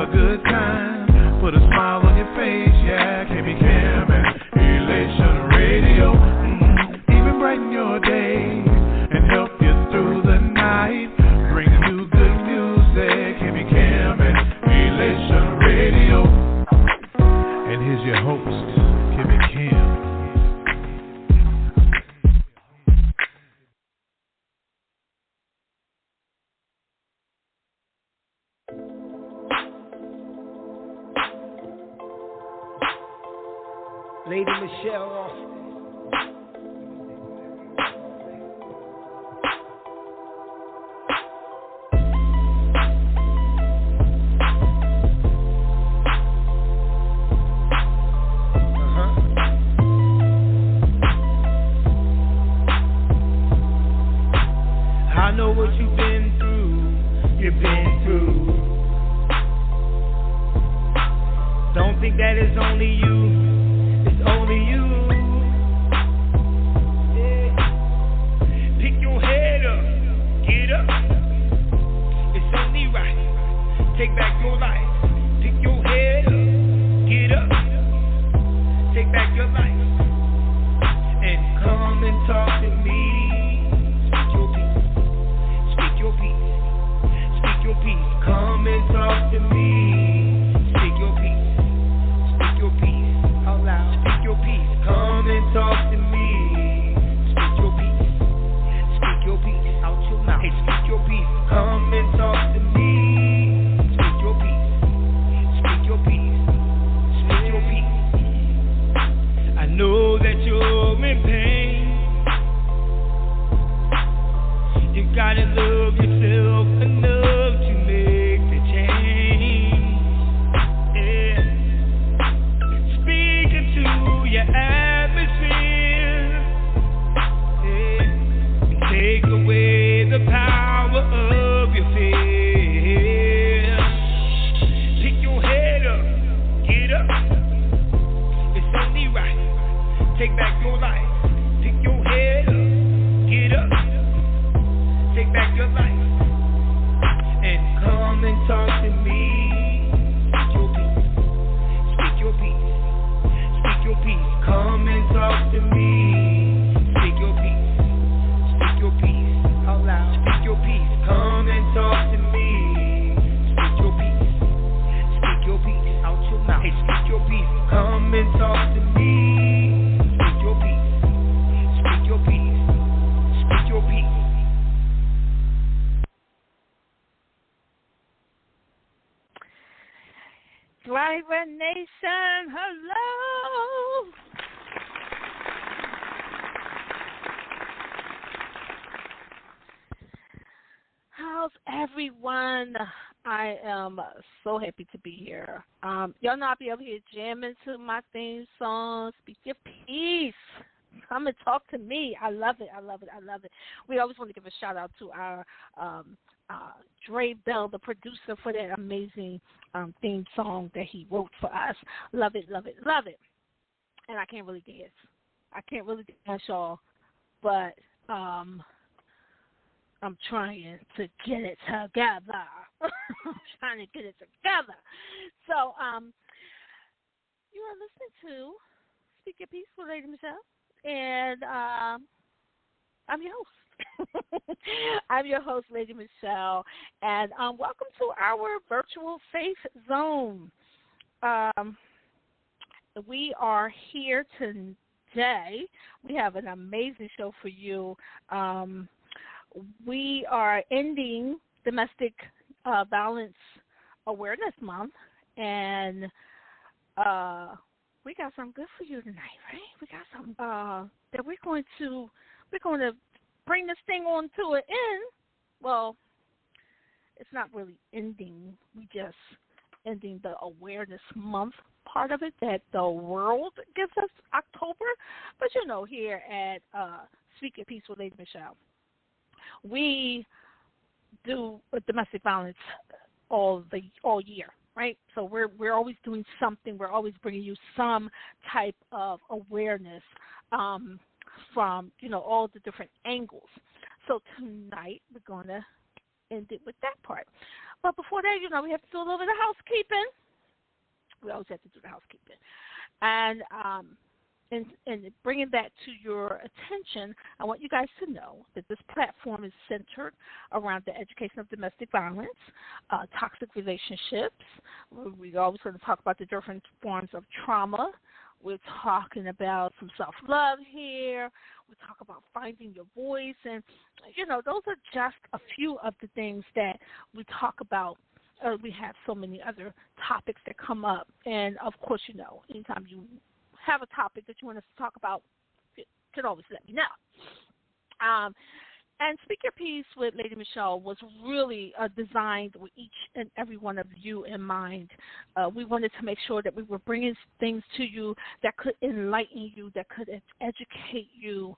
a good time. Put a smile on your face, yeah. KB Cam and Elation Radio. Even brighten your day and help you through the night. Bringing you good music. KB Cam and Elation Radio. And here's your host, KB Cam. Lady Michelle Austin. I know what you've been through. Don't think that it's only you. Only you. Yeah. Pick your head up, get up. It's only right. Take back your life. Pick your head up, get up. Take back your life. And come and talk to me. Speak your peace. Speak your peace. Speak your peace. Come and talk to me. Speak your peace. Speak your peace. Out loud. Speak your peace. Come and talk to me. Speak your peace. Speak your peace. Out your mouth. Hey, speak your peace. Come and talk to me. Speak your peace. Speak your peace. Speak your peace. I know that you're in pain. You gotta love yourself enough to make the change. Yeah. Your atmosphere, yeah. Take away the power of your fear. Pick your head up, get up. It's only right. Take back your life. Pick your head up, get up. Take back your life. And come and talk to me. Speak your peace. Speak your peace. Come and talk to me. Speak your peace. Speak your peace. Out loud. Speak your peace. Come and talk to me. Speak your peace. Speak your peace. Out your mouth. Hey, speak your peace. Come and talk to me. Speak your peace. Speak your peace. Speak your peace. Driver Nation, hello. How's everyone? I am so happy to be here. Y'all know I'll be over here jamming to my theme song, Speak Your Peace. Come and talk to me. I love it. I love it. I love it. We always want to give a shout out to our Dre Bell, the producer, for that amazing theme song that he wrote for us. Love it, love it, love it. And I can't really dance. I can't really dance, y'all, but I'm trying to get it together. I'm trying to get it together. So you are listening to Speak Your Peace with Lady Michelle, and I'm your host. I'm your host, Lady Michelle, and welcome to our virtual safe zone. We are here today. We have an amazing show for you. We are ending Domestic Violence Awareness Month, and we got something good for you tonight, right? We got something that we're going to bring this thing on to an end. Well, it's not really ending. We just ending the awareness month part of it that the world gives us October. But you know, here at Speak Your Peace with Lady Michelle, we do domestic violence all year, right? So we're always doing something. We're always bringing you some type of awareness from, you know, all the different angles. So tonight we're going to end it with that part. But before that, we have to do a little bit of housekeeping. We always have to do the housekeeping. And bringing that to your attention, I want you guys to know that this platform is centered around the education of domestic violence, toxic relationships. We're always going to talk about the different forms of trauma. We're talking about some self-love here. We talk about finding your voice. And, those are just a few of the things that we talk about. We have so many other topics that come up. And, of course, anytime you have a topic that you want us to talk about, you can always let me know. And Speak Your Piece with Lady Michelle was really designed with each and every one of you in mind. We wanted to make sure that we were bringing things to you that could enlighten you, that could educate you.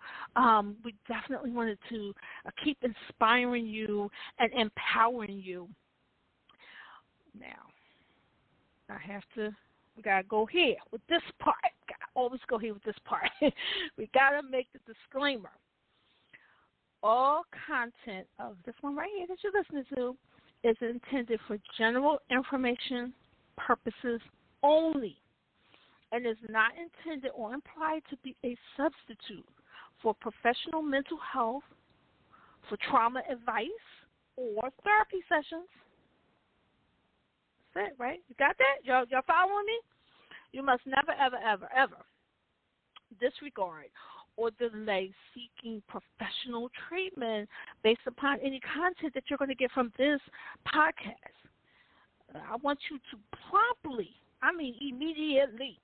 We definitely wanted to keep inspiring you and empowering you. Now, we got to go here with this part. Always go here with this part. We got to make the disclaimer. All content of this one right here that you're listening to is intended for general information purposes only and is not intended or implied to be a substitute for professional mental health, for trauma advice, or therapy sessions. That's it, right? You got that? Y'all following me? You must never, ever, ever, ever disregard or delay seeking professional treatment based upon any content that you're going to get from this podcast. I want you to promptly, immediately,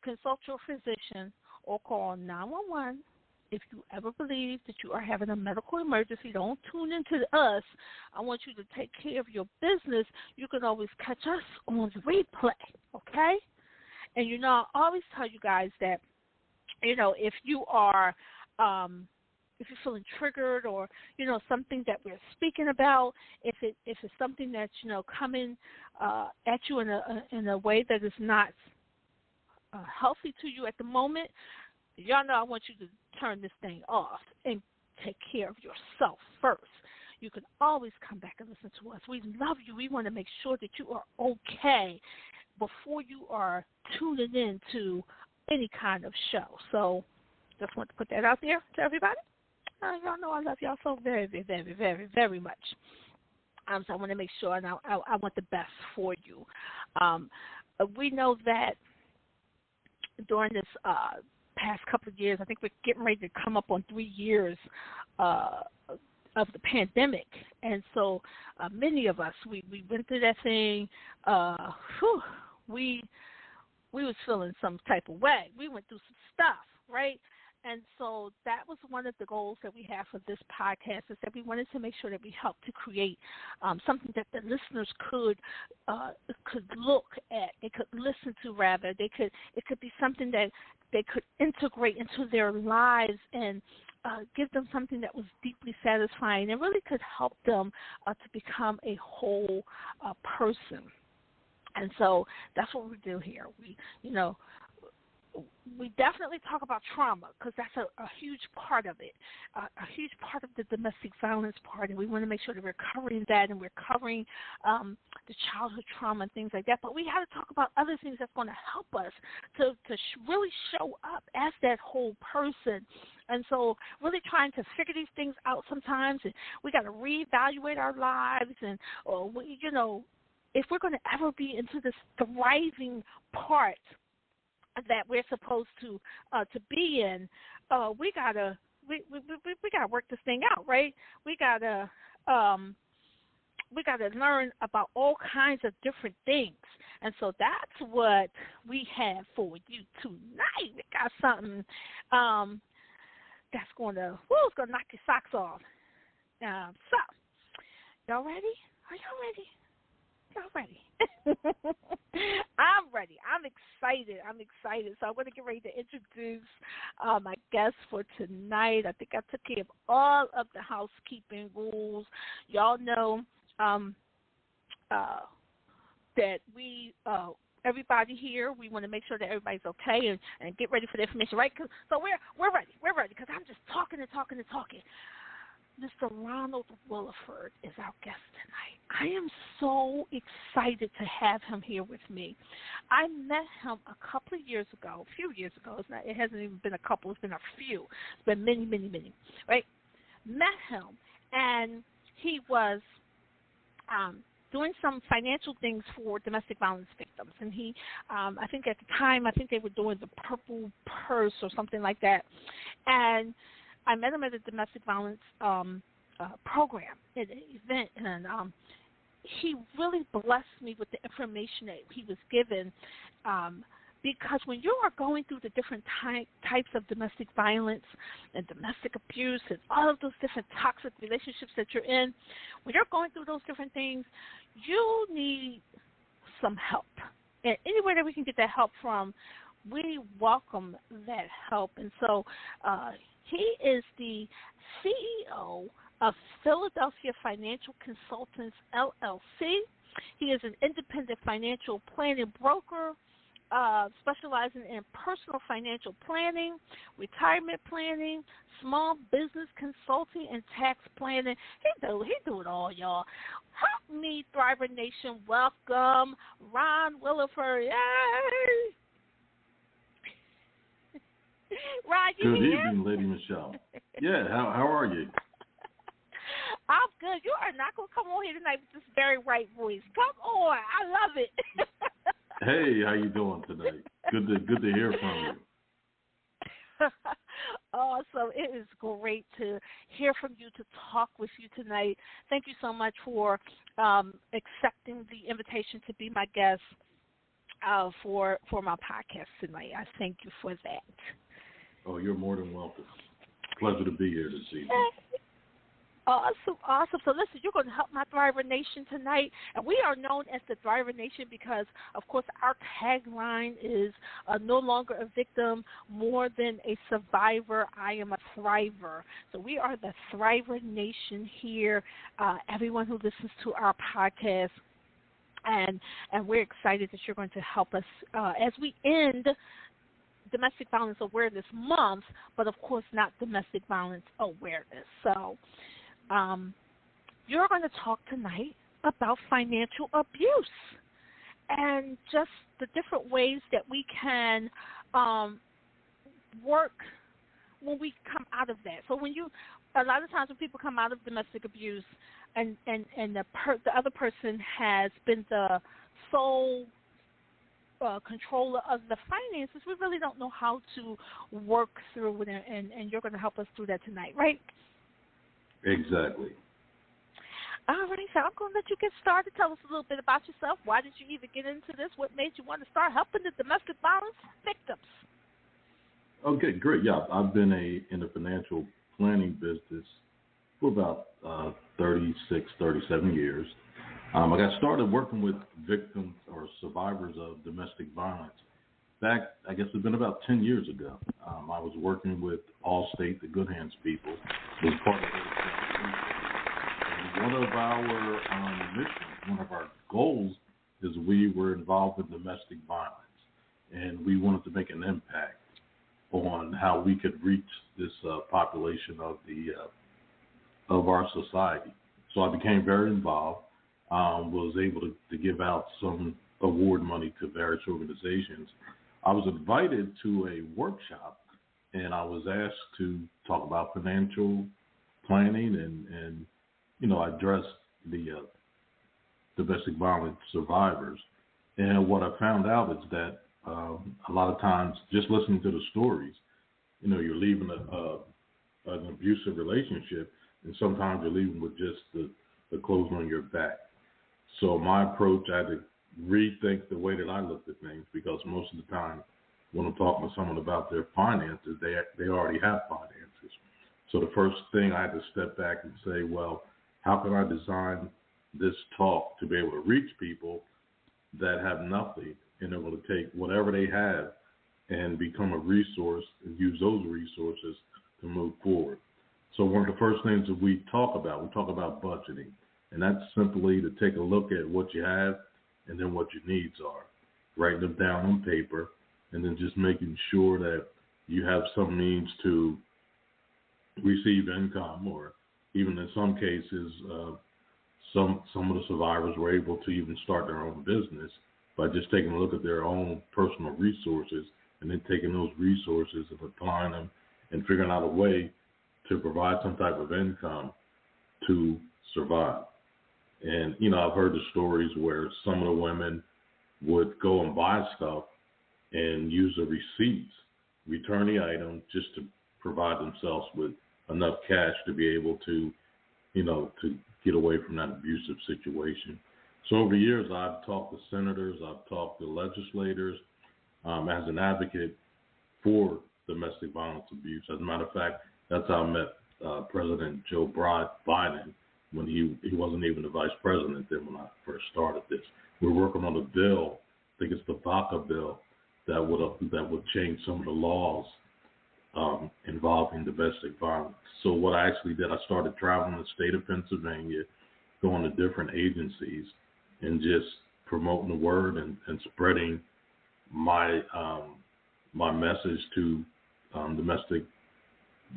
consult your physician or call 911 if you ever believe that you are having a medical emergency. Don't tune into us. I want you to take care of your business. You can always catch us on the replay, okay? And, I always tell you guys that, if you are, if you're feeling triggered or, something that we're speaking about, if it's something that's, coming at you in a way that is not healthy to you at the moment, y'all know I want you to turn this thing off and take care of yourself first. You can always come back and listen to us. We love you. We want to make sure that you are okay before you are tuning in to any kind of show. So just want to put that out there to everybody. Y'all know I love y'all so very, very, very, very, very much. So I want to make sure, and I want the best for you. We know that during this past couple of years, I think we're getting ready to come up on 3 years of the pandemic. And so many of us, we went through that thing. We was feeling some type of way. We went through some stuff, right? And so that was one of the goals that we have for this podcast, is that we wanted to make sure that we helped to create something that the listeners could look at, they could listen to rather. It could be something that they could integrate into their lives and give them something that was deeply satisfying and really could help them to become a whole person. And so that's what we do here. We definitely talk about trauma because that's a huge part of it, a huge part of the domestic violence part, and we want to make sure that we're covering that and we're covering the childhood trauma and things like that. But we have to talk about other things that's going to help us to really show up as that whole person. And so really trying to figure these things out sometimes, and we got to reevaluate our lives, and if we're going to ever be into this thriving part that we're supposed to be in, we gotta work this thing out, right? We gotta learn about all kinds of different things, and so that's what we have for you tonight. We got something that's gonna knock your socks off. So, y'all ready? Are y'all ready? Y'all ready? I'm ready. I'm excited. So I'm going to get ready to introduce my guest for tonight. I think I took care of all of the housekeeping rules. Y'all know that we everybody here, we want to make sure that everybody's okay and get ready for the information, right? So we're ready. We're ready because I'm just talking and talking and talking. Mr. Ronald Williford is our guest tonight. I am so excited to have him here with me. I met him a couple of years ago, a few years ago. It hasn't even been a couple. It's been a few. It's been many, many, many, right? Met him, and he was doing some financial things for domestic violence victims. And he, I think at the time, I think they were doing the Purple Purse or something like that. And I met him at a domestic violence program, at an event, and he really blessed me with the information that he was given, because when you are going through the different types of domestic violence and domestic abuse and all of those different toxic relationships that you're in, when you're going through those different things, you need some help. And anywhere that we can get that help from, we welcome that help. And so he is the CEO of Philadelphia Financial Consultants, LLC. He is an independent financial planning broker, specializing in personal financial planning, retirement planning, small business consulting, and tax planning. He do it all, y'all. Help me, Thriver Nation. Welcome, Ron Williford. Yay! Ron, Good evening, Lady Michelle. Yeah, how are you? I'm good. You are not going to come on here tonight with this very right voice. Come on. I love it. Hey, how you doing tonight? Good to hear from you. Awesome. It is great to hear from you, to talk with you tonight. Thank you so much for accepting the invitation to be my guest for my podcast tonight. I thank you for that. Oh, you're more than welcome. Pleasure to be here this evening. Awesome. So listen, you're going to help my Thriver Nation tonight. And we are known as the Thriver Nation because, of course, our tagline is no longer a victim, more than a survivor. I am a thriver. So we are the Thriver Nation here, everyone who listens to our podcast. And we're excited that you're going to help us as we end Domestic Violence Awareness Month, but of course not domestic violence awareness. So you're going to talk tonight about financial abuse and just the different ways that we can work when we come out of that. So a lot of times when people come out of domestic abuse and the other person has been the sole controller of the finances, we really don't know how to work through it, and you're going to help us through that tonight, right? Exactly. All right, so I'm going to let you get started. Tell us a little bit about yourself. Why did you even get into this? What made you want to start helping the domestic violence victims? Okay, great. Yeah, I've been in the financial planning business for about 36, 37 years. I got started working with victims or survivors of domestic violence back, I guess it's been about 10 years ago. I was working with Allstate, the Good Hands people, was part of their and one of our missions, one of our goals is we were involved in domestic violence, and we wanted to make an impact on how we could reach this population of our society. So I became very involved. Was able to give out some award money to various organizations. I was invited to a workshop, and I was asked to talk about financial planning and address the domestic violence survivors. And what I found out is that a lot of times, just listening to the stories, you're leaving an abusive relationship, and sometimes you're leaving with just the clothes on your back. So my approach, I had to rethink the way that I looked at things, because most of the time when I'm talking to someone about their finances, they already have finances. So the first thing I had to step back and say, well, how can I design this talk to be able to reach people that have nothing and able to take whatever they have and become a resource and use those resources to move forward. So one of the first things that we talk about budgeting. And that's simply to take a look at what you have and then what your needs are, writing them down on paper, and then just making sure that you have some means to receive income or even in some cases, some of the survivors were able to even start their own business by just taking a look at their own personal resources and then taking those resources and applying them and figuring out a way to provide some type of income to survive. And, I've heard the stories where some of the women would go and buy stuff and use the receipts, return the item just to provide themselves with enough cash to be able to, to get away from that abusive situation. So over the years, I've talked to senators, I've talked to legislators as an advocate for domestic violence abuse. As a matter of fact, that's how I met President Joe Biden when he wasn't even the vice president then when I first started this. We're working on a bill, I think it's the VACA bill, that would change some of the laws involving domestic violence. So what I actually did, I started traveling the state of Pennsylvania, going to different agencies, and just promoting the word and spreading my my message to domestic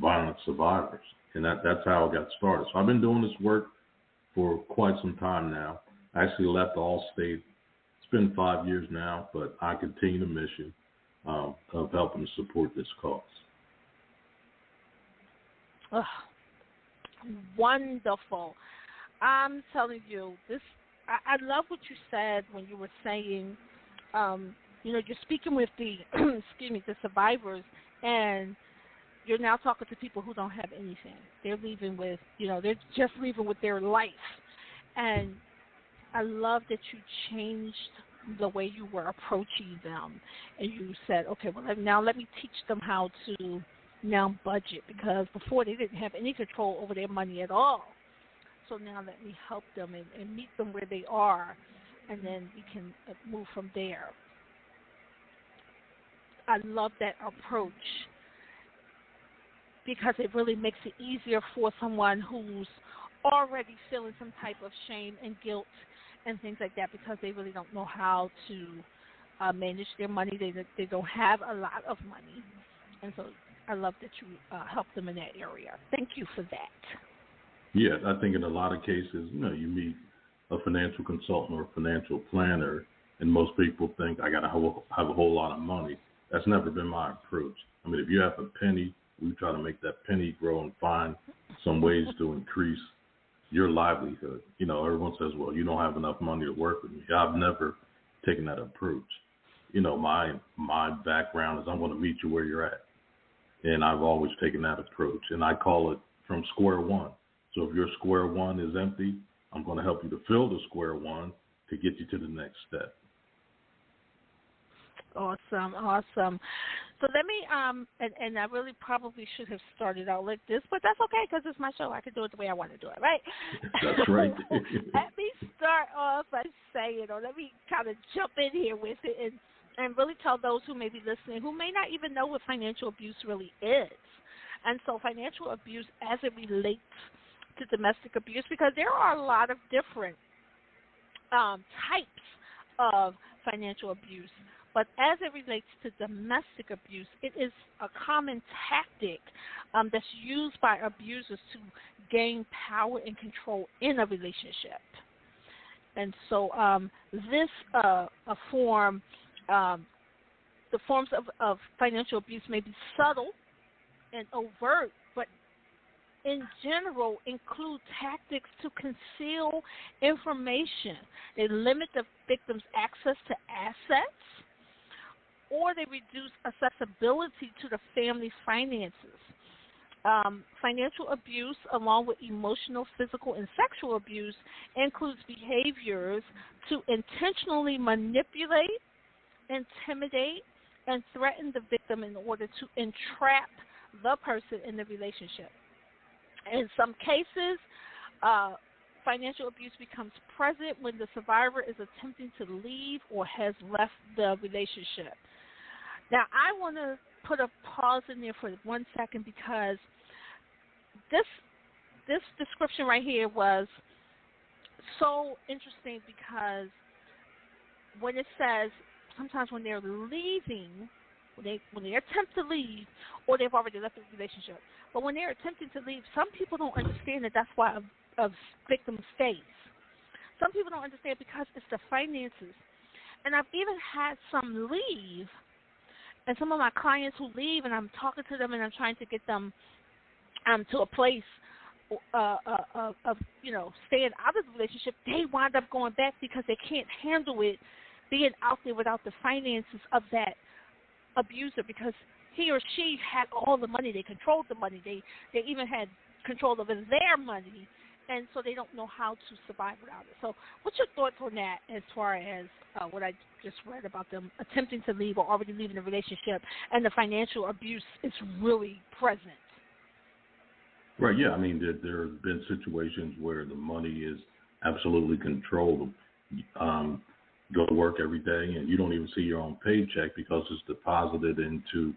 violence survivors. And that's how I got started. So I've been doing this work for quite some time now. I actually left Allstate. It's been 5 years now, but I continue the mission of helping to support this cause. Oh, wonderful. I'm telling you, I love what you said when you were saying, you're speaking with the, the survivors, and you're now talking to people who don't have anything. They're leaving with, they're just leaving with their life. And I love that you changed the way you were approaching them. And you said, okay, well, now let me teach them how to now budget, because before they didn't have any control over their money at all. So now let me help them and meet them where they are, and then we can move from there. I love that approach, because it really makes it easier for someone who's already feeling some type of shame and guilt and things like that, because they really don't know how to manage their money. They don't have a lot of money. And so I love that you help them in that area. Thank you for that. Yeah, I think in a lot of cases, you meet a financial consultant or a financial planner, and most people think I got to have a whole lot of money. That's never been my approach. I mean, if you have a penny, we try to make that penny grow and find some ways to increase your livelihood. Everyone says, well, you don't have enough money to work with me. I've never taken that approach. My background is I'm going to meet you where you're at. And I've always taken that approach. And I call it from square one. So if your square one is empty, I'm going to help you to fill the square one to get you to the next step. Awesome. So let me, and I really probably should have started out like this, but that's okay, because it's my show. I can do it the way I want to do it, right? That's right. Let me start off by saying, or let me kind of jump in here with it and really tell those who may be listening who may not even know what financial abuse really is. And so financial abuse as it relates to domestic abuse, because there are a lot of different types of financial abuse. But as it relates to domestic abuse, it is a common tactic that's used by abusers to gain power and control in a relationship. And so the forms of financial abuse may be subtle and overt, but in general include tactics to conceal information. They limit the victim's access to assets, or they reduce accessibility to the family's finances. Financial abuse, along with emotional, physical, and sexual abuse, includes behaviors to intentionally manipulate, intimidate, and threaten the victim in order to entrap the person in the relationship. In some cases, financial abuse becomes present when the survivor is attempting to leave or has left the relationship. Now, I want to put a pause in there for 1 second, because this description right here was so interesting, because when it says sometimes when they're leaving when they attempt to leave, or they've already left the relationship. But when they're attempting to leave, some people don't understand that that's why a victim stays. Some people don't understand because it's the finances. And I've even had some leave, and some of my clients who leave, and I'm talking to them, and I'm trying to get them to a place of staying out of the relationship. They wind up going back because they can't handle it being out there without the finances of that abuser, because he or she had all the money. They controlled the money. They even had control over their money, and so they don't know how to survive without it. So what's your thoughts on that as far as what I just read about them attempting to leave or already leaving a relationship, and the financial abuse is really present? Right, yeah. I mean, there have been situations where the money is absolutely controlled. Go to work every day, and you don't even see your own paycheck because it's deposited into,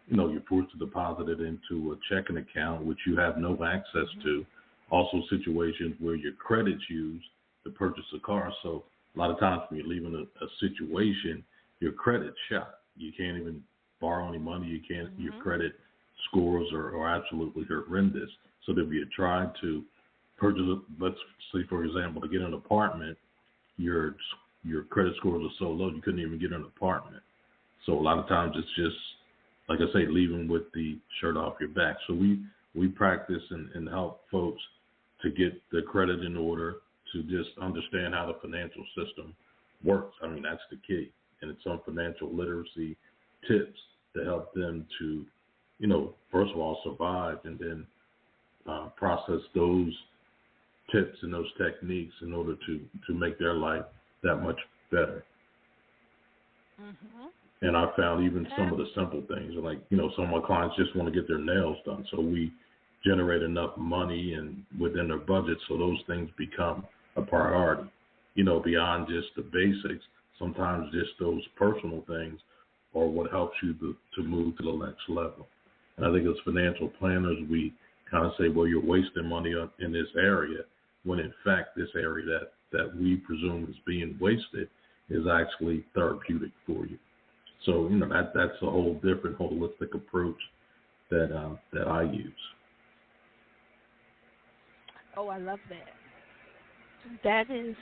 you're forced to deposit it into a checking account, which you have no access to. Also situations where your credit's used to purchase a car. So a lot of times when you're leaving a situation, your credit's shot. You can't even borrow any money. You can't. Your credit scores are absolutely horrendous. So if you tried to purchase, let's say, for example, to get an apartment, your credit scores are so low you couldn't even get an apartment. So a lot of times it's just, like I say, leaving with the shirt off your back. So we practice and help folks to get the credit in order, to just understand how the financial system works. I mean, that's the key. And it's some financial literacy tips to help them to, first of all, survive, and then process those tips and those techniques in order to make their life that much better. And I found even some of the simple things, like, some of my clients just want to get their nails done. So we generate enough money and within their budget so those things become a priority. Beyond just the basics, sometimes just those personal things are what helps you to move to the next level. And I think as financial planners, we kind of say, well, you're wasting money in this area, when in fact this area that we presume is being wasted is actually therapeutic for you. So, that's a whole different holistic approach that I use. Oh, I love that. That is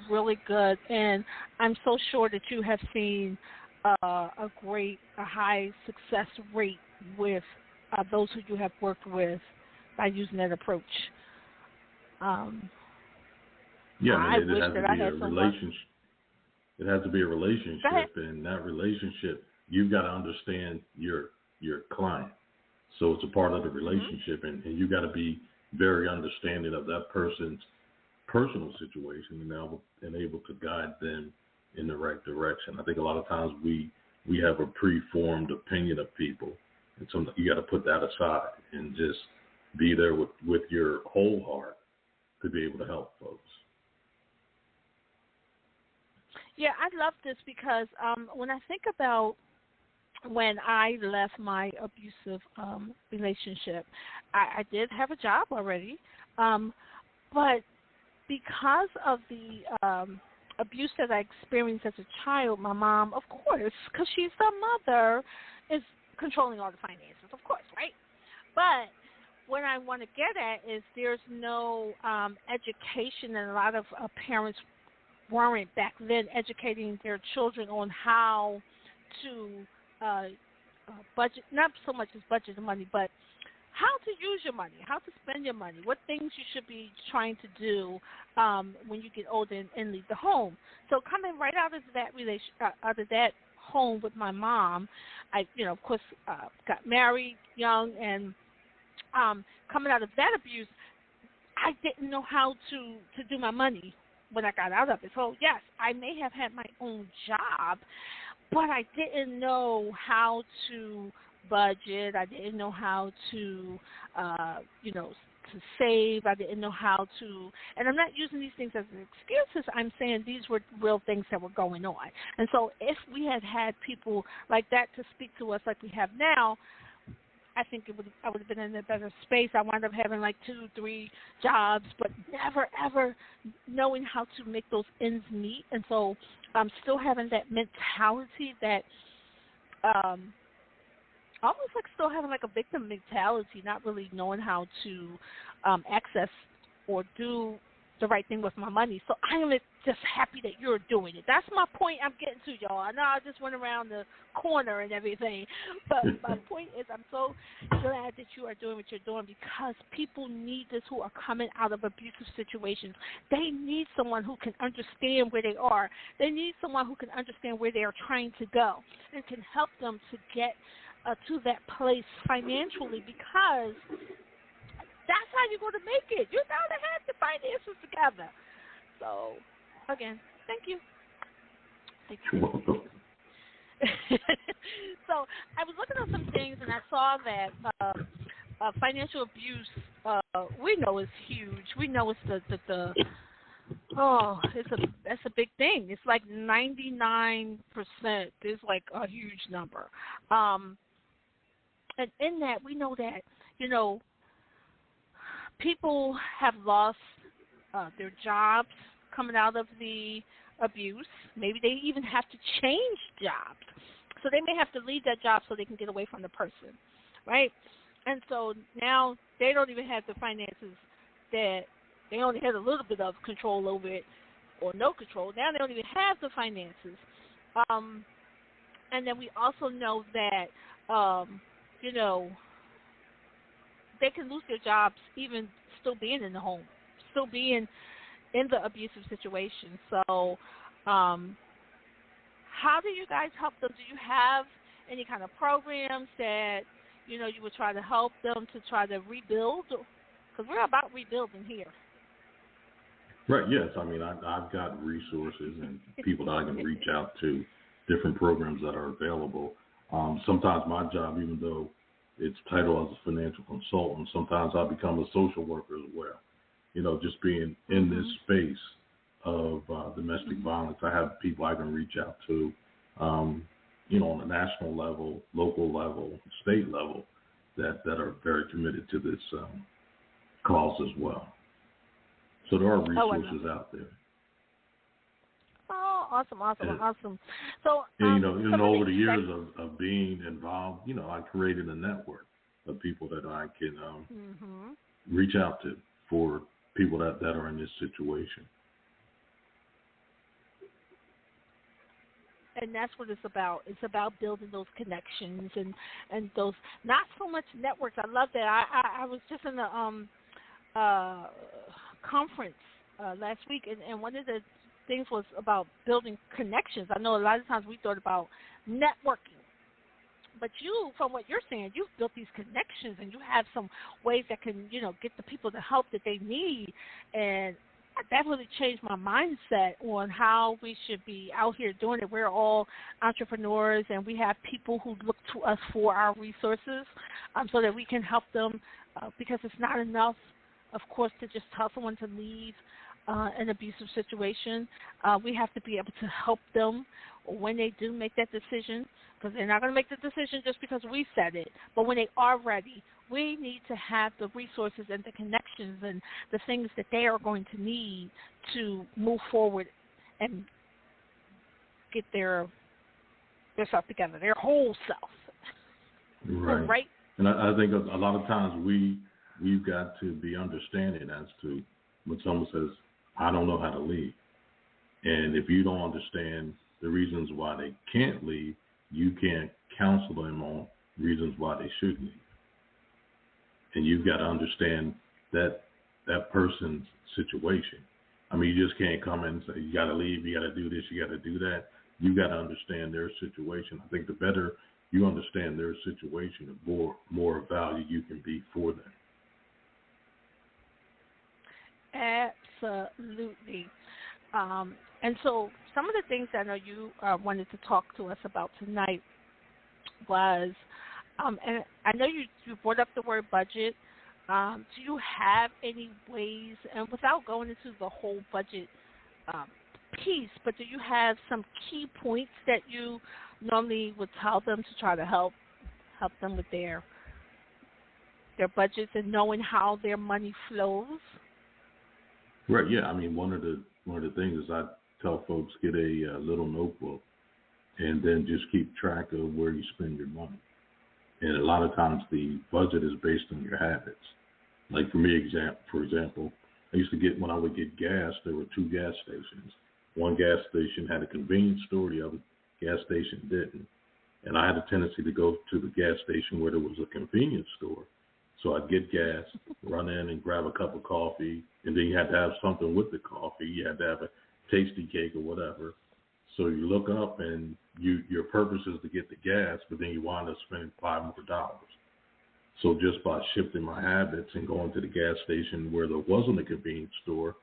really good, and I'm so sure that you have seen a high success rate with those who you have worked with by using that approach. Yeah, I mean, it has to be a relationship. It has to be a relationship, and that relationship, you've got to understand your client. So it's a part of the relationship, and you've got to be very understanding of that person's personal situation and able to guide them in the right direction. I think a lot of times we have a preformed opinion of people, and so you got to put that aside and just be there with your whole heart to be able to help folks. Yeah, I love this because when I think about when I left my abusive relationship, I did have a job already, but because of the abuse that I experienced as a child, my mom, of course, because she's the mother, is controlling all the finances, of course, right? But what I want to get at is there's no education, and a lot of parents weren't back then educating their children on how to budget, not so much as budget the money, but how to use your money, how to spend your money, what things you should be trying to do when you get older and leave the home. So coming right out of that out of that home with my mom, I, of course, got married young, and coming out of that abuse, I didn't know how to do my money when I got out of it. So yes, I may have had my own job, but I didn't know how to budget. I didn't know how to, to save. I didn't know how to, and I'm not using these things as excuses. I'm saying these were real things that were going on. And so if we had had people like that to speak to us like we have now, I think I would have been in a better space. I wound up having like 2-3 jobs, but never, ever knowing how to make those ends meet. And so I'm still having that mentality that almost like still having like a victim mentality, not really knowing how to access or do the right thing with my money. So I am just happy that you're doing it. That's my point I'm getting to, y'all. I know I just went around the corner and everything, but my point is I'm so glad that you are doing what you're doing, because people need this who are coming out of abusive situations. They need someone who can understand where they are. They need someone who can understand where they are trying to go and can help them to get to that place financially, because that's how you're going to make it. You got to have the finances together. So, again, thank you. Thank you. You're welcome. So, I was looking at some things, and I saw that financial abuse, we know is huge. We know it's that's a big thing. It's like 99% is like a huge number. And in that, we know that, people have lost their jobs coming out of the abuse. Maybe they even have to change jobs. So they may have to leave that job so they can get away from the person, right? And so now they don't even have the finances that they only had a little bit of control over it or no control. Now they don't even have the finances. And then we also know that, they can lose their jobs even still being in the home, still being in the abusive situation. So how do you guys help them? Do you have any kind of programs that, you would try to help them to try to rebuild? Because we're about rebuilding here. Right, yes. I mean, I've got resources and people that I can reach out to, different programs that are available. Sometimes my job, even though it's titled as a financial consultant, sometimes I become a social worker as well. Just being in this space of domestic violence, I have people I can reach out to, on a national level, local level, state level, that are very committed to this cause as well. So there are resources out there. Oh, awesome. So, over the years of being involved, I created a network of people that I can reach out to for people that are in this situation. And that's what it's about. It's about building those connections and those, not so much networks. I love that. I was just in a conference last week, and one of the things was about building connections. I know a lot of times we thought about networking, but you, from what you're saying, you've built these connections and you have some ways that can, get the people the help that they need. And that really changed my mindset on how we should be out here doing it. We're all entrepreneurs, and we have people who look to us for our resources so that we can help them, because it's not enough, of course, to just tell someone to leave an abusive situation. We have to be able to help them when they do make that decision, because they're not going to make the decision just because we said it. But when they are ready, we need to have the resources and the connections and the things that they are going to need to move forward and get their self together, their whole self. Right. Right? And I think a lot of times we've got to be understanding as to when someone says, I don't know how to leave. And if you don't understand the reasons why they can't leave, you can't counsel them on reasons why they should leave. And you've got to understand that person's situation. I mean, you just can't come in and say, you got to leave, you got to do this, you got to do that. You've got to understand their situation. I think the better you understand their situation, the more value you can be for them. Absolutely. And so some of the things I know you wanted to talk to us about tonight was, and I know you brought up the word budget. Do you have any ways, and without going into the whole budget piece, but do you have some key points that you normally would tell them to try to help them with their budgets and knowing how their money flows? Right. Yeah. I mean, one of the things is I tell folks, get a little notebook and then just keep track of where you spend your money. And a lot of times the budget is based on your habits. Like for me, for example, I used to get, when I would get gas, there were two gas stations. One gas station had a convenience store, the other gas station didn't. And I had a tendency to go to the gas station where there was a convenience store. So I'd get gas, run in and grab a cup of coffee, and then you had to have something with the coffee. You had to have a tasty cake or whatever. So you look up and your purpose is to get the gas, but then you wind up spending $5 more. So just by shifting my habits and going to the gas station where there wasn't a convenience store,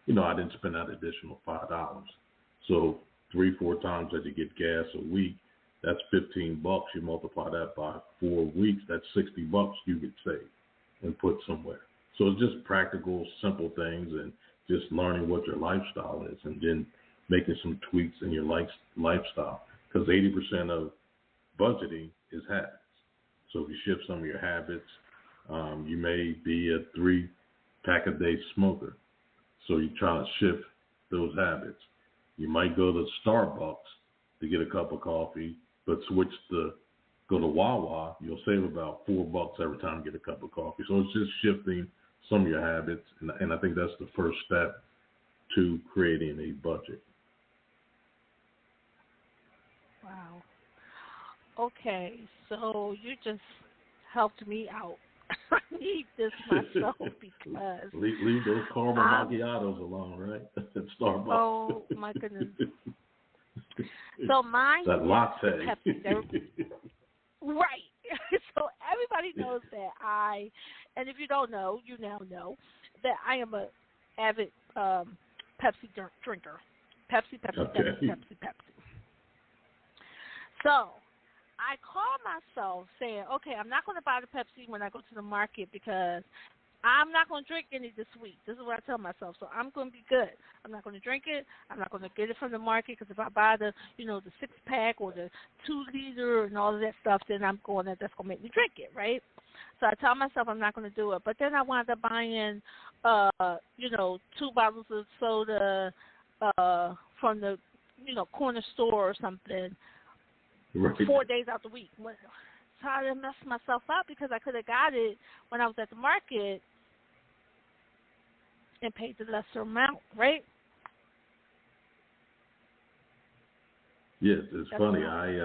I didn't spend that additional $5. So 3-4 times that you get gas a week, that's $15. You multiply that by 4 weeks, that's $60 you could save and put somewhere. So it's just practical, simple things and just learning what your lifestyle is and then making some tweaks in your lifestyle. Because 80% of budgeting is habits. So if you shift some of your habits, you may be a 3-pack-a-day smoker. So you try to shift those habits. You might go to Starbucks to get a cup of coffee, but go to Wawa, you'll save about $4 every time you get a cup of coffee. So it's just shifting some of your habits, and I think that's the first step to creating a budget. Wow. Okay, so you just helped me out. I need this myself because leave those caramel macchiatos alone, right? At Starbucks. Oh my goodness. So mine that latte. Right. So everybody knows that and if you don't know, you now know that I am a avid Pepsi drinker. Pepsi. So I call myself saying, okay, I'm not going to buy the Pepsi when I go to the market because I'm not going to drink any this week. This is what I tell myself. So I'm going to be good. I'm not going to drink it. I'm not going to get it from the market because if I buy the 6-pack or the 2-liter and all of that stuff, then that's going to make me drink it, right? So I tell myself I'm not going to do it. But then I wound up buying, 2 bottles of soda from the, corner store or something. Right. 4 days out the week. So I didn't mess myself up because I could have got it when I was at the market and paid the lesser amount, right? Yes, it's funny. I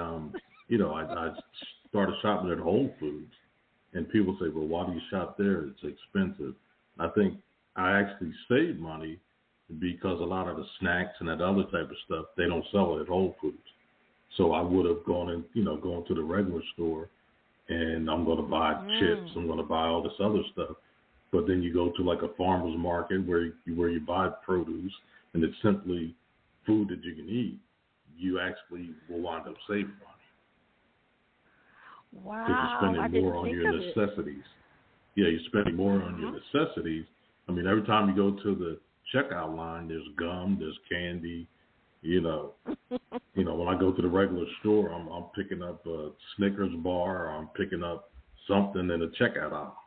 started shopping at Whole Foods, and people say, "Well, why do you shop there? It's expensive." I think I actually save money because a lot of the snacks and that other type of stuff they don't sell it at Whole Foods. So I would have gone to the regular store, and I'm going to buy chips. I'm going to buy all this other stuff. But then you go to like a farmer's market where you buy produce, and it's simply food that you can eat. You actually will wind up saving money. Wow. Because you're spending more on your necessities. Yeah, you're spending more on your necessities. I mean, every time you go to the checkout line, there's gum, there's candy. When I go to the regular store, I'm picking up a Snickers bar, or I'm picking up something in the checkout aisle,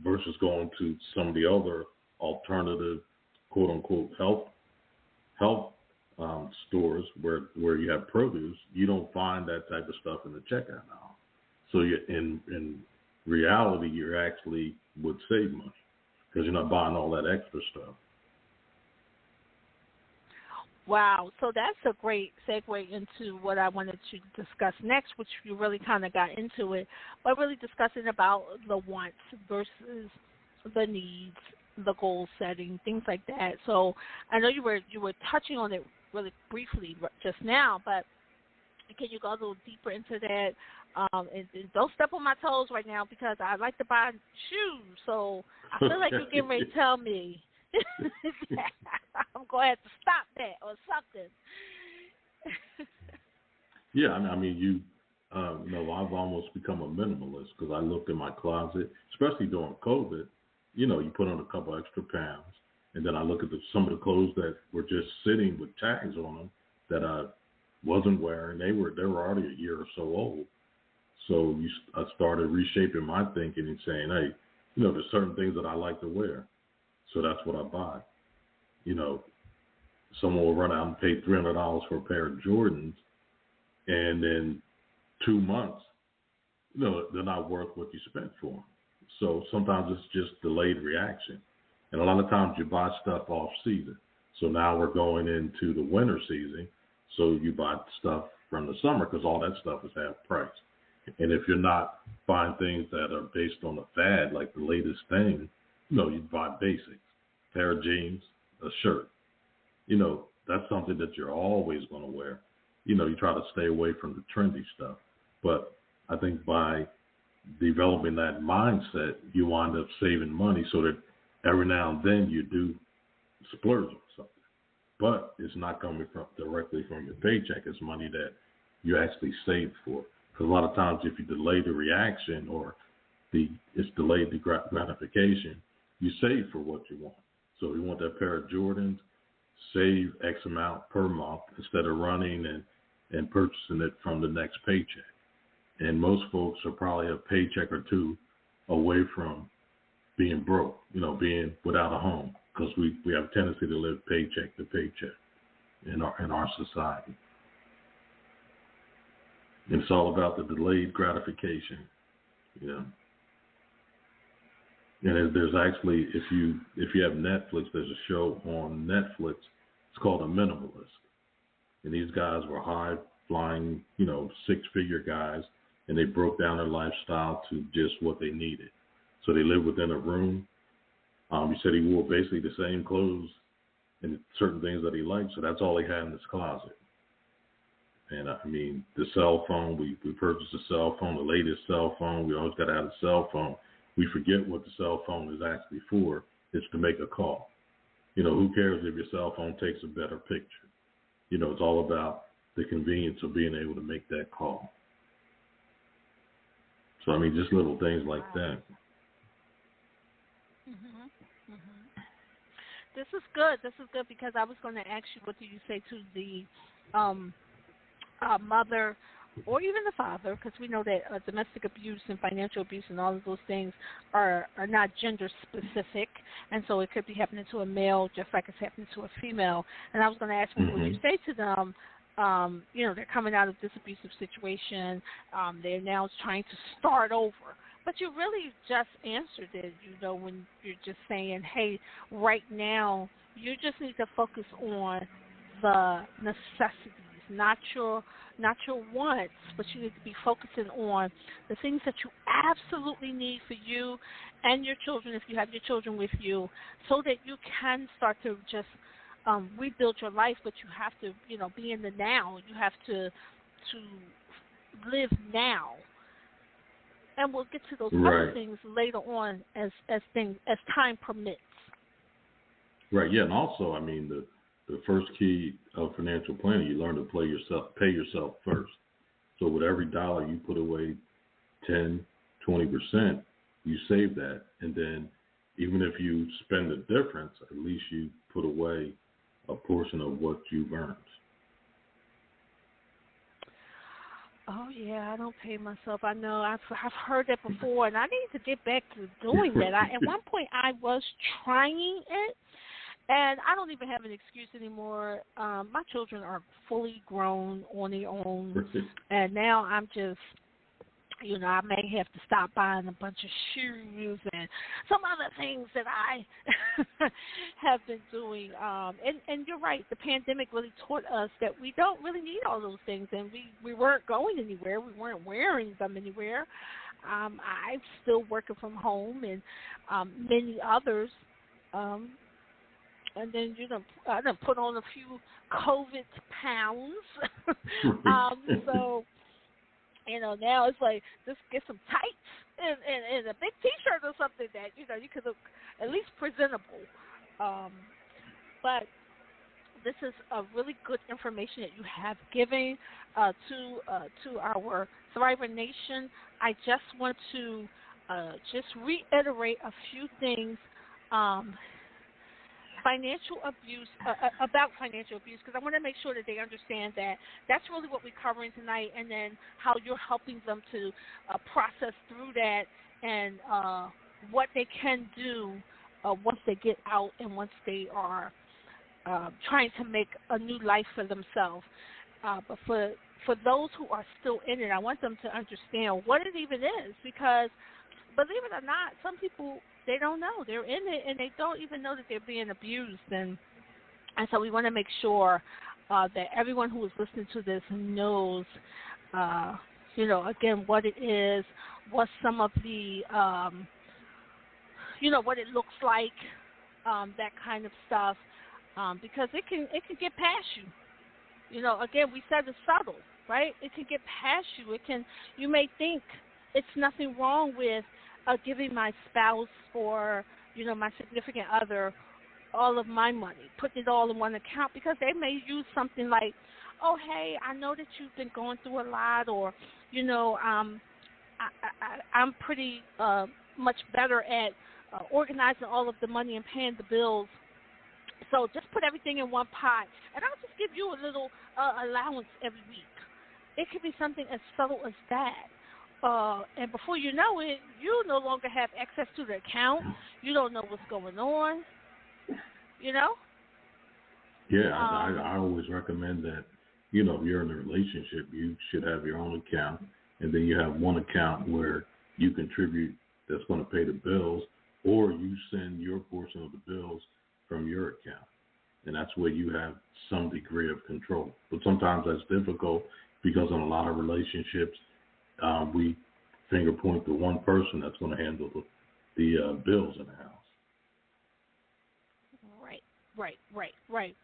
versus going to some of the other alternative, quote unquote, health stores where you have produce. You don't find that type of stuff in the checkout aisle. So in reality, you actually would save money because you're not buying all that extra stuff. Wow. So that's a great segue into what I wanted to discuss next, which you really kind of got into it, but really discussing about the wants versus the needs, the goal setting, things like that. So I know you were touching on it really briefly just now, but can you go a little deeper into that? And don't step on my toes right now because I like to buy shoes. So I feel like you're getting ready to tell me I'm going to have to stop that or something. Yeah, I mean, I've almost become a minimalist because I looked in my closet, especially during COVID. You put on a couple extra pounds, and then I look at some of the clothes that were just sitting with tags on them that I wasn't wearing. They were already a year or so old. So I started reshaping my thinking and saying, hey, there's certain things that I like to wear. So that's what I buy. Someone will run out and pay $300 for a pair of Jordans, and in 2 months, they're not worth what you spent for them. So sometimes it's just delayed reaction. And a lot of times you buy stuff off season. So now we're going into the winter season. So you buy stuff from the summer because all that stuff is half price. And if you're not buying things that are based on a fad, like the latest thing, you buy basics, pair of jeans, a shirt. That's something that you're always going to wear. You try to stay away from the trendy stuff. But I think by developing that mindset, you wind up saving money so that every now and then you do splurge on something. But it's not coming directly from your paycheck. It's money that you actually saved for. Because a lot of times if you delay the reaction or it's delayed the gratification, you save for what you want. So if you want that pair of Jordans, save X amount per month instead of running and purchasing it from the next paycheck. And most folks are probably a paycheck or two away from being broke, being without a home, because we have a tendency to live paycheck to paycheck in our society. And it's all about the delayed gratification, And there's actually, if you have Netflix, there's a show on Netflix. It's called A Minimalist, and these guys were high-flying, six-figure guys, and they broke down their lifestyle to just what they needed. So they lived within a room. He said he wore basically the same clothes and certain things that he liked, so that's all he had in his closet. And the cell phone, we purchased a cell phone, the latest cell phone. We always got to have a cell phone. We forget what the cell phone is actually for. It's to make a call. Who cares if your cell phone takes a better picture? It's all about the convenience of being able to make that call. So, just little things like that. Mm-hmm. Mm-hmm. This is good. This is good because I was going to ask you, what do you say to the mother or even the father, because we know that domestic abuse and financial abuse and all of those things are not gender specific, and so it could be happening to a male just like it's happening to a female. And I was going to ask you, what you say to them? They're coming out of this abusive situation. They're now trying to start over. But you really just answered it, when you're just saying, hey, right now you just need to focus on the necessities, not your wants, but you need to be focusing on the things that you absolutely need for you and your children, if you have your children with you, so that you can start to just rebuild your life. But you have to, be in the now. You have to live now. And we'll get to those other things later on as time permits. Right. Yeah, and also, the first key of financial planning, you learn to pay yourself first. So with every dollar you put away 10, 20%, you save that. And then even if you spend the difference, at least you put away a portion of what you've earned. Oh, yeah, I don't pay myself. I know. I've heard that before, and I need to get back to doing that. At one point, I was trying it, and I don't even have an excuse anymore. My children are fully grown on their own, and now I'm just, I may have to stop buying a bunch of shoes and some other things that I have been doing. And you're right, the pandemic really taught us that we don't really need all those things, and we weren't going anywhere. We weren't wearing them anywhere. I'm still working from home, and many others. And then, I done put on a few COVID pounds. So, now it's like, just get some tights and a big T-shirt or something that, you could look at least presentable. But this is a really good information that you have given to our Thriver Nation. I just want to just reiterate a few things about financial abuse, because I want to make sure that they understand that that's really what we're covering tonight, and then how you're helping them to process through that, and what they can do once they get out and once they are trying to make a new life for themselves. But for for those who are still in it, I want them to understand what it even is, because believe it or not, some people, they don't know. They're in it and they don't even know that they're being abused. And so we want to make sure that everyone who is listening to this knows, again, what it is, what some of the, what it looks like, that kind of stuff, because it can get past you. Again, we said it's subtle, right? It can get past you. You may think it's nothing wrong with giving my spouse or, my significant other all of my money, putting it all in one account, because they may use something like, oh, hey, I know that you've been going through a lot, or, I'm pretty much better at organizing all of the money and paying the bills. So just put everything in one pot, and I'll just give you a little allowance every week. It could be something as subtle as that. And before you know it, you no longer have access to the account. You don't know what's going on, Yeah, I always recommend that, if you're in a relationship, you should have your own account, and then you have one account where you contribute that's going to pay the bills, or you send your portion of the bills from your account. And that's where you have some degree of control. But sometimes that's difficult because in a lot of relationships, we finger point to one person that's going to handle the bills in the house.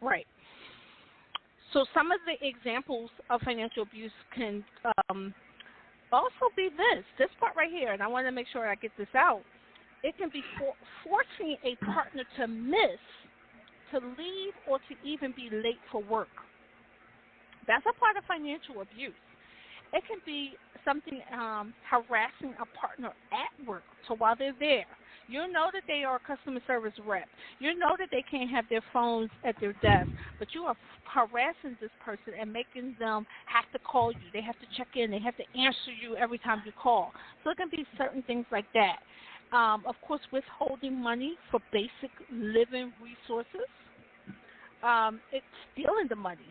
Right. So some of the examples of financial abuse can also be this part right here, and I want to make sure I get this out. It can be forcing a partner to miss, to leave, or to even be late for work. That's a part of financial abuse. It can be something harassing a partner at work. So while they're there, you know that they are a customer service rep. You know that they can't have their phones at their desk, but you are harassing this person and making them have to call you. They have to check in. They have to answer you every time you call. So it can be certain things like that. Of course, withholding money for basic living resources. It's stealing the money,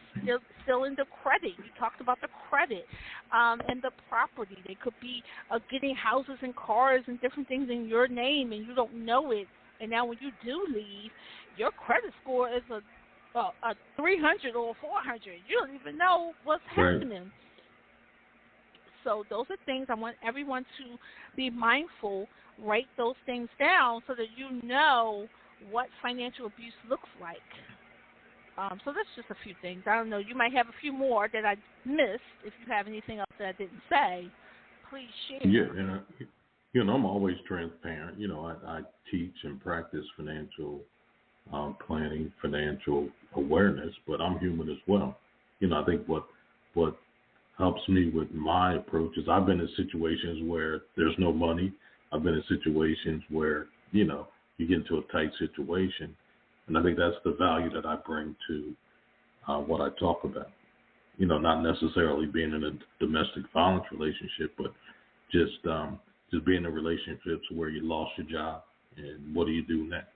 stealing the credit. You talked about the credit and the property. They could be getting houses and cars and different things in your name, and you don't know it. And now when you do leave, your credit score is a 300 or 400. You don't even know what's happening. So those are things I want everyone to be mindful. Write those things down so that you know what financial abuse looks like. So that's just a few things. I don't know. You might have a few more that I missed. If you have anything else that I didn't say, please share. Yeah, and I'm always transparent. I teach and practice financial planning, financial awareness, but I'm human as well. I think what helps me with my approach is I've been in situations where there's no money. I've been in situations where, you get into a tight situation. And I think that's the value that I bring to what I talk about. Not necessarily being in a domestic violence relationship, but just being in relationships where you lost your job and what do you do next?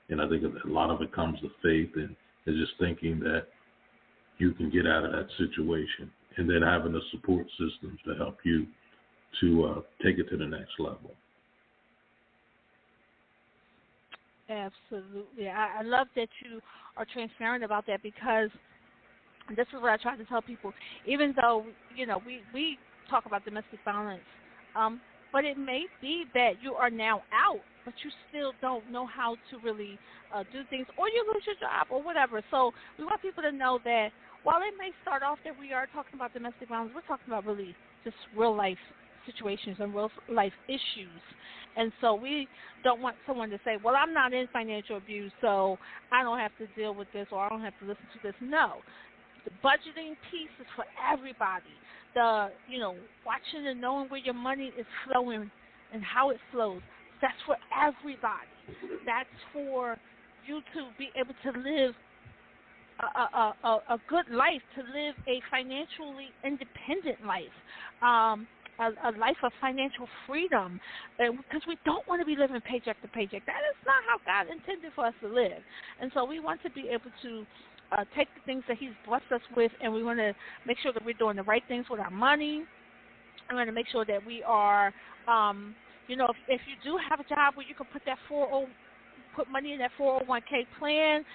And I think a lot of it comes to faith and just thinking that you can get out of that situation, and then having the support systems to help you to take it to the next level. Absolutely. I love that you are transparent about that, because this is what I try to tell people. Even though, we talk about domestic violence, but it may be that you are now out, but you still don't know how to really do things, or you lose your job or whatever. So we want people to know that while it may start off that we are talking about domestic violence, we're talking about really just real life situations and real life issues. And so we don't want someone to say, well, I'm not in financial abuse, so I don't have to deal with this, or I don't have to listen to this. No. The budgeting piece is for everybody. The, watching and knowing where your money is flowing and how it flows, that's for everybody. That's for you to be able to live a good life, to live a financially independent life. A life of financial freedom, because we don't want to be living paycheck to paycheck. That is not how God intended for us to live. And so we want to be able to take the things that He's blessed us with, and we want to make sure that we're doing the right things with our money. I want to make sure that we are, if you do have a job where you can put put money in that 401k plan,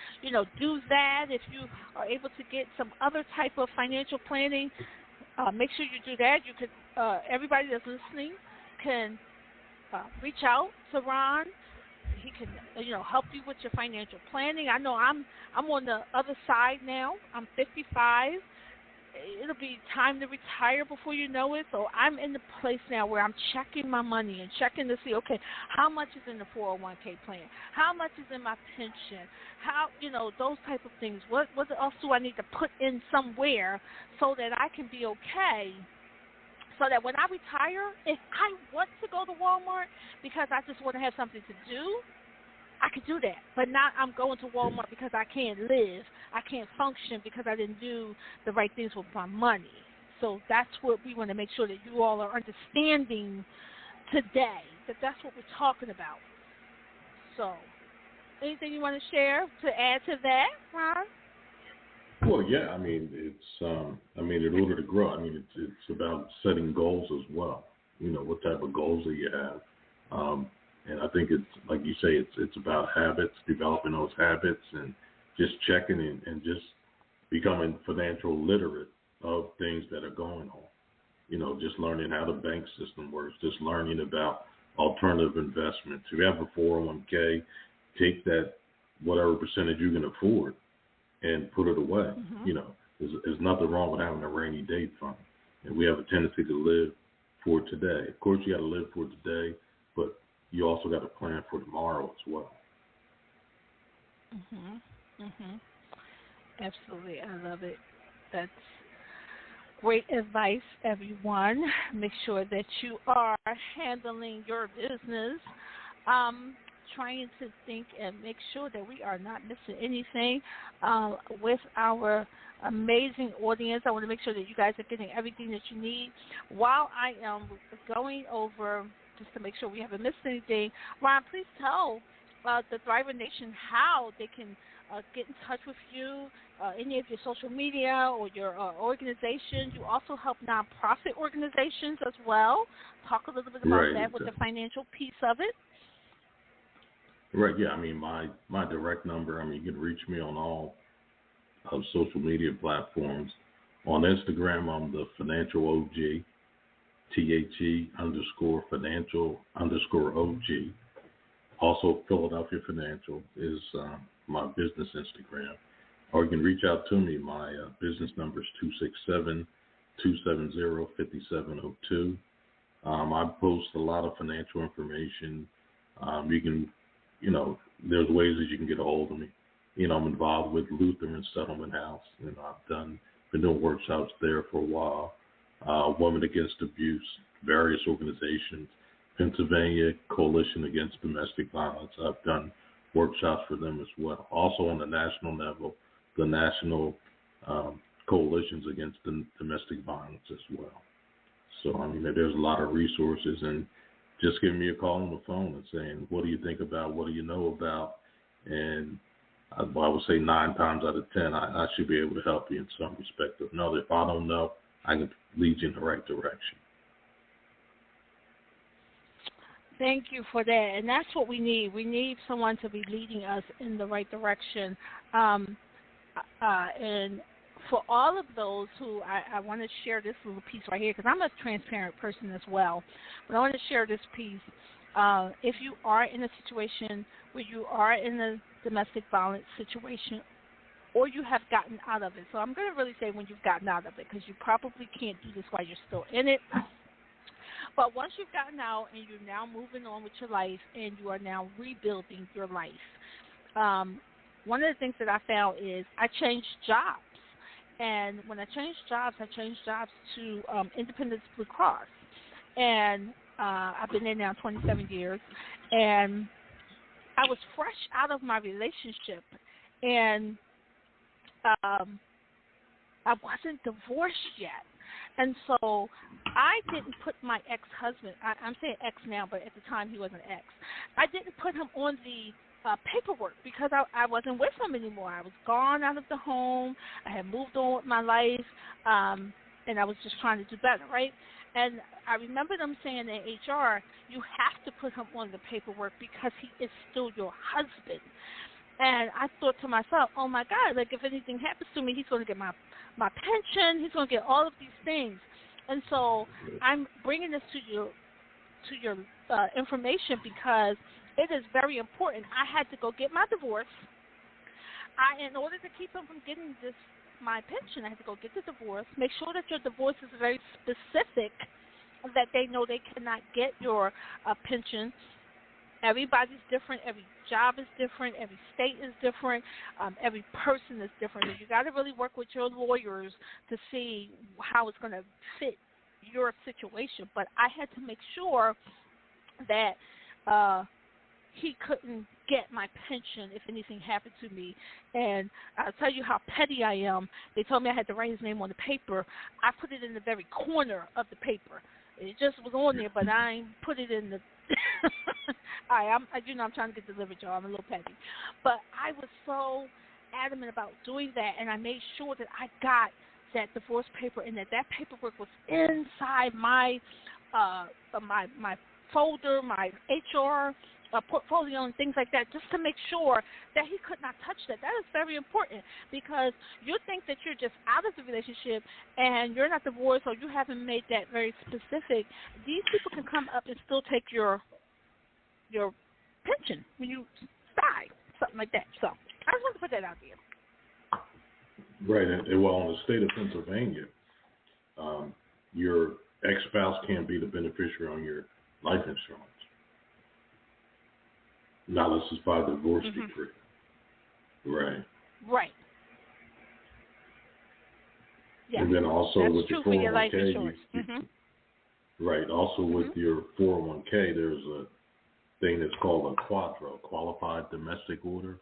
do that. If you are able to get some other type of financial planning, make sure you do that. You could, everybody that's listening can reach out to Ron. He can, help you with your financial planning. I know I'm on the other side now. I'm 55. It'll be time to retire before you know it. So I'm in the place now where I'm checking my money and checking to see, okay, how much is in the 401k plan? How much is in my pension? How, those type of things. What else do I need to put in somewhere so that I can be okay? So that when I retire, if I want to go to Walmart because I just want to have something to do, I could do that. But not I'm going to Walmart because I can't live. I can't function because I didn't do the right things with my money. So that's what we want to make sure that you all are understanding today, that's what we're talking about. So anything you want to share to add to that, Ron? Well, yeah, I mean, in order to grow, it's about setting goals as well. What type of goals do you have? And I think it's, like you say, it's about habits, developing those habits and just checking and just becoming financial literate of things that are going on. Just learning how the bank system works, just learning about alternative investments. If you have a 401k, take that whatever percentage you can afford and put it away. Mm-hmm. There's nothing wrong with having a rainy day fund. And we have a tendency to live for today. Of course, you got to live for today, but you also got to plan for tomorrow as well. Absolutely. I love it. That's great advice, everyone. Make sure that you are handling your business, trying to think and make sure that we are not missing anything with our amazing audience. I want to make sure that you guys are getting everything that you need. While I am going over, just to make sure we haven't missed anything, Ron, please tell the Thriver Nation how they can get in touch with you, any of your social media or your organizations. You also help nonprofit organizations as well. Talk a little bit about that with the financial piece of it. Right, yeah. My direct number, you can reach me on all social media platforms. On Instagram, I'm the Financial OG, THE_financial_OG. Also, Philadelphia Financial is my business Instagram. Or you can reach out to me. My business number is 267-270-5702. I post a lot of financial information. You can, there's ways that you can get a hold of me. I'm involved with Lutheran Settlement House. I've been doing workshops there for a while. Women Against Abuse, various organizations, Pennsylvania Coalition Against Domestic Violence. I've done workshops for them as well. Also on the national level, the National Coalitions Against Domestic Violence as well. So, there's a lot of resources, and just giving me a call on the phone and saying, what do you think about, what do you know about? And I would say 9 times out of 10, I should be able to help you in some respect or another. If I don't know, I can lead you in the right direction. Thank you for that. And that's what we need. We need someone to be leading us in the right direction. And for all of those who, I want to share this little piece right here, because I'm a transparent person as well. But I want to share this piece. If you are in a situation where you are in a domestic violence situation, or you have gotten out of it. So I'm going to really say when you've gotten out of it, because you probably can't do this while you're still in it. But once you've gotten out and you're now moving on with your life and you are now rebuilding your life, one of the things that I found is I changed jobs. And when I changed jobs to Independence Blue Cross. And I've been there now 27 years. And I was fresh out of my relationship. And I wasn't divorced yet. And so I didn't put my ex-husband, I'm saying ex now, but at the time he was an ex. I didn't put him on the paperwork because I wasn't with him anymore. I was gone out of the home. I had moved on with my life, and I was just trying to do better, right? And I remember them saying in HR, you have to put him on the paperwork because he is still your husband. And I thought to myself, oh, my God, like if anything happens to me, he's going to get my pension. He's going to get all of these things. And so I'm bringing this to your information because it is very important. I had to go get my divorce. In order to keep him from getting my pension, I had to go get the divorce. Make sure that your divorce is very specific, that they know they cannot get your pension. Everybody's different. Every job is different. Every state is different. Every person is different. And you got to really work with your lawyers to see how it's going to fit your situation. But I had to make sure that he couldn't get my pension if anything happened to me. And I'll tell you how petty I am. They told me I had to write his name on the paper. I put it in the very corner of the paper. It just was on there, but I ain't put it in the I'm trying to get delivered, y'all. I'm a little petty. But I was so adamant about doing that, and I made sure that I got that divorce paper and that paperwork was inside my my folder, my HR portfolio and things like that, just to make sure that he could not touch that. That is very important because you think that you're just out of the relationship and you're not divorced or you haven't made that very specific. These people can come up and still take your pension when you die, something like that. So I just want to put that out there. Right, and well, in the state of Pennsylvania, your ex-spouse can't be the beneficiary on your life insurance. Not unless it's by divorce decree. Right. Right. Yeah. And then also that's with true your for your life 401k, insurance. right. Also with your 401k, there's a thing that's called a QDOR, Qualified Domestic Order,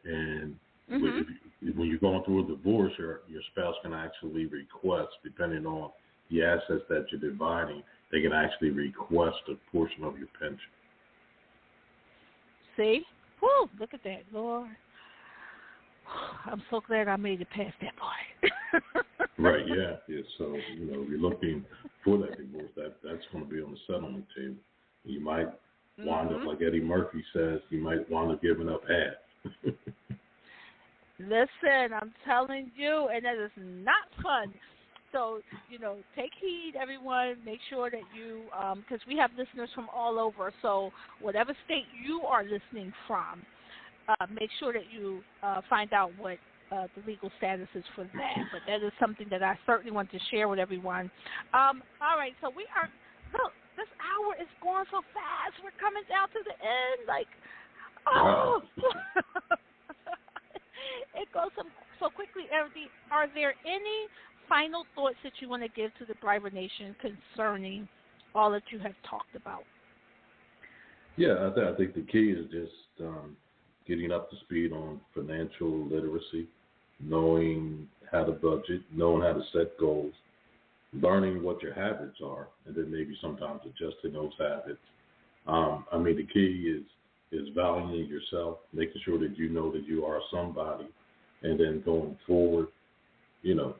and when you're going through a divorce, your spouse can actually request, depending on the assets that you're dividing, they can actually request a portion of your pension. See? Woo, look at that, Lord. I'm so glad I made it past that part. Right, yeah. So, you're looking for that divorce. That's going to be on the settlement table. You might wind up, like Eddie Murphy says, you might wind up giving up half. Listen, I'm telling you, and that is not fun. So, take heed, everyone. Make sure that you, because we have listeners from all over, so whatever state you are listening from, make sure that you find out what the legal status is for that. But that is something that I certainly want to share with everyone. All right, so we are, look, this hour is going so fast. We're coming down to the end. Like, oh. Wow. It goes so quickly. Are there any final thoughts that you want to give to the Thriver Nation concerning all that you have talked about? Yeah, I think the key is just getting up to speed on financial literacy, knowing how to budget, knowing how to set goals, learning what your habits are, and then maybe sometimes adjusting those habits. The key is valuing yourself, making sure that you know that you are somebody, and then going forward, you'll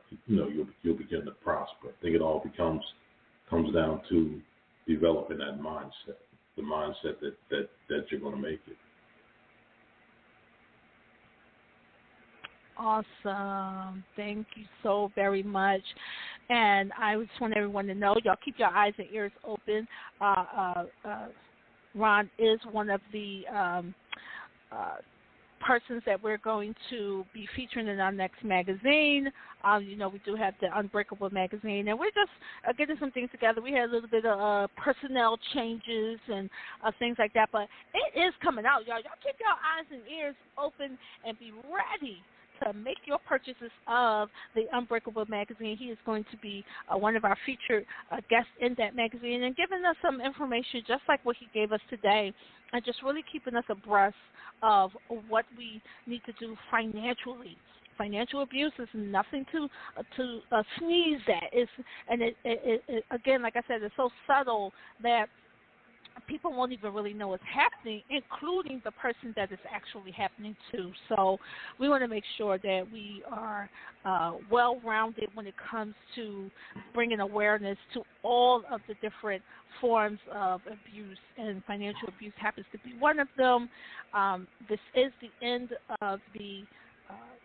begin to prosper. I think it all comes down to developing that mindset, the mindset that you're going to make it. Awesome. Thank you so very much. And I just want everyone to know, y'all keep your eyes and ears open. Ron is one of the persons that we're going to be featuring in our next magazine. We do have the Unbreakable magazine, and we're just getting some things together. We had a little bit of personnel changes and things like that, but it is coming out, y'all. Y'all keep your eyes and ears open and be ready to make your purchases of the Unbreakable magazine. He is going to be one of our featured guests in that magazine and giving us some information just like what he gave us today, and just really keeping us abreast of what we need to do financially. Financial abuse is nothing to sneeze at. It again, like I said, it's so subtle that people won't even really know what's happening, including the person that it's actually happening to. So we want to make sure that we are well-rounded when it comes to bringing awareness to all of the different forms of abuse, and financial abuse happens to be one of them. This is the end of the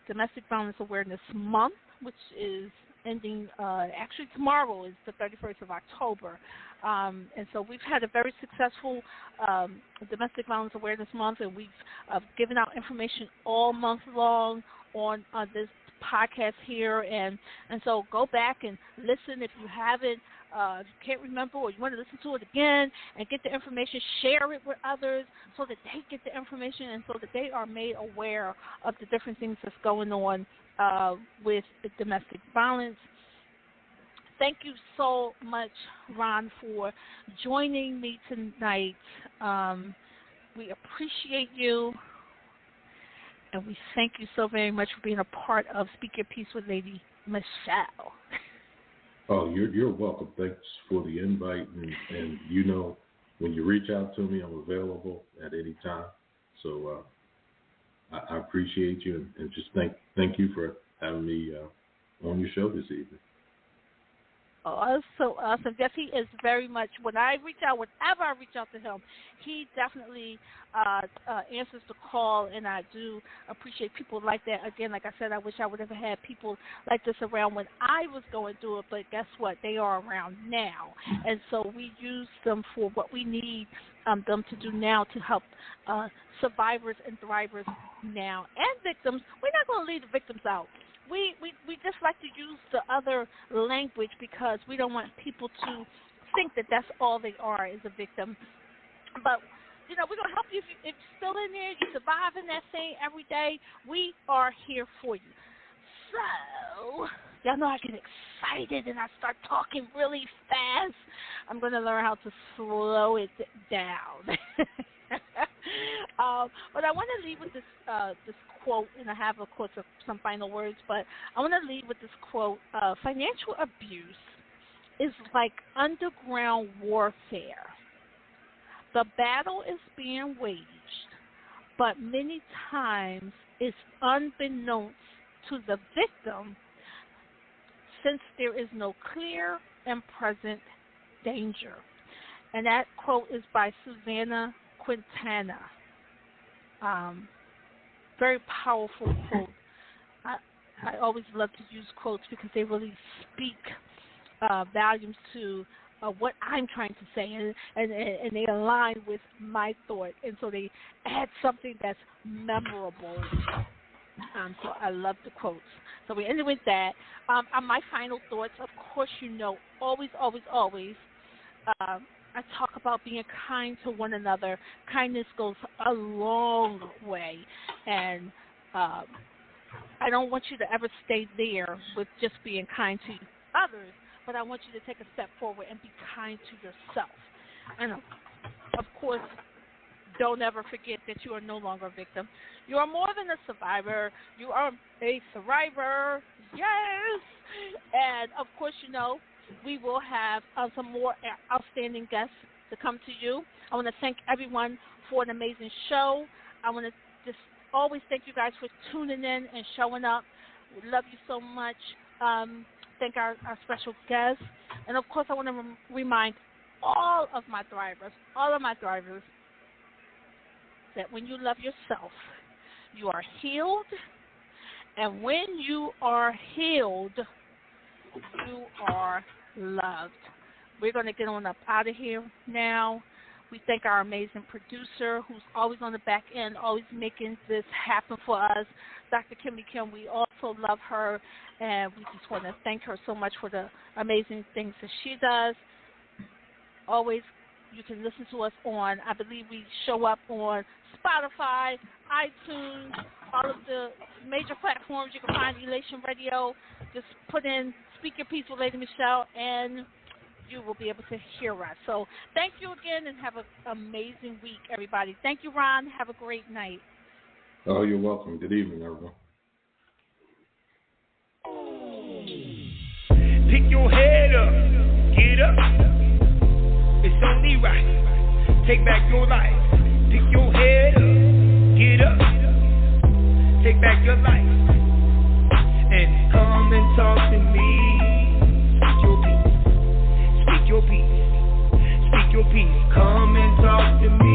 Domestic Violence Awareness Month, which is ending, actually tomorrow is the 31st of October. And so we've had a very successful Domestic Violence Awareness Month, and we've given out information all month long on this podcast here. And so go back and listen if you haven't. If you can't remember or you want to listen to it again and get the information, share it with others so that they get the information and so that they are made aware of the different things that's going on with domestic violence. Thank you so much, Ron, for joining me tonight. We appreciate you, and we thank you so very much for being a part of Speak Your Piece with Lady Michelle. Oh, you're welcome. Thanks for the invite, and you know, when you reach out to me, I'm available at any time. So I appreciate you, and just thank you for having me on your show this evening. Oh, so awesome. Yes, he is very much, whenever I reach out to him, he definitely answers the call, and I do appreciate people like that. Again, like I said, I wish I would have had people like this around when I was going through it, but guess what? They are around now. And so we use them for what we need them to do now to help survivors and thrivers now. And victims, we're not going to leave the victims out. We just like to use the other language because we don't want people to think that that's all they are is a victim. But, you know, we're going to help you if you're still in there, you're surviving that thing every day. We are here for you. So, y'all know I get excited and I start talking really fast. I'm going to learn how to slow it down. But I want to leave with this quote, and I have, of course, some final words, but I want to leave with this quote. Financial abuse is like underground warfare. The battle is being waged, but many times it's unbeknownst to the victim since there is no clear and present danger. And that quote is by Susanna Quintana. Very powerful quote. I always love to use quotes because they really speak volumes to what I'm trying to say, and they align with my thought, and so they add something that's memorable. So I love the quotes. So we ended with that. My final thoughts, of course, you know, always, I talk about being kind to one another. Kindness goes a long way, and I don't want you to ever stay there with just being kind to others, but I want you to take a step forward and be kind to yourself. And, of course, don't ever forget that you are no longer a victim. You are more than a survivor. You are a thriver. Yes! And, of course, you know, we will have some more outstanding guests to come to you. I want to thank everyone for an amazing show. I want to just always thank you guys for tuning in and showing up. We love you so much. Thank our special guests. And, of course, I want to remind all of my thrivers, that when you love yourself, you are healed. And when you are healed, you are loved. We're going to get on up out of here now. We thank our amazing producer who's always on the back end, always making this happen for us, Dr. Kimmy Kim. We also love her, and we just want to thank her so much for the amazing things that she does. Always, you can listen to us on, I believe we show up on Spotify, iTunes, all of the major platforms. You can find Elation Radio. Just put in Speak Your Piece with Lady Michelle, and you will be able to hear us. So thank you again, and have an amazing week, everybody. Thank you, Ron. Have a great night. Oh, you're welcome. Good evening, everyone. Pick your head up. Get up. It's only right. Take back your life. Pick your head up. Get up. Take back your life. And come and talk to me. Speak your peace. Speak your peace. Speak your peace. Come and talk to me.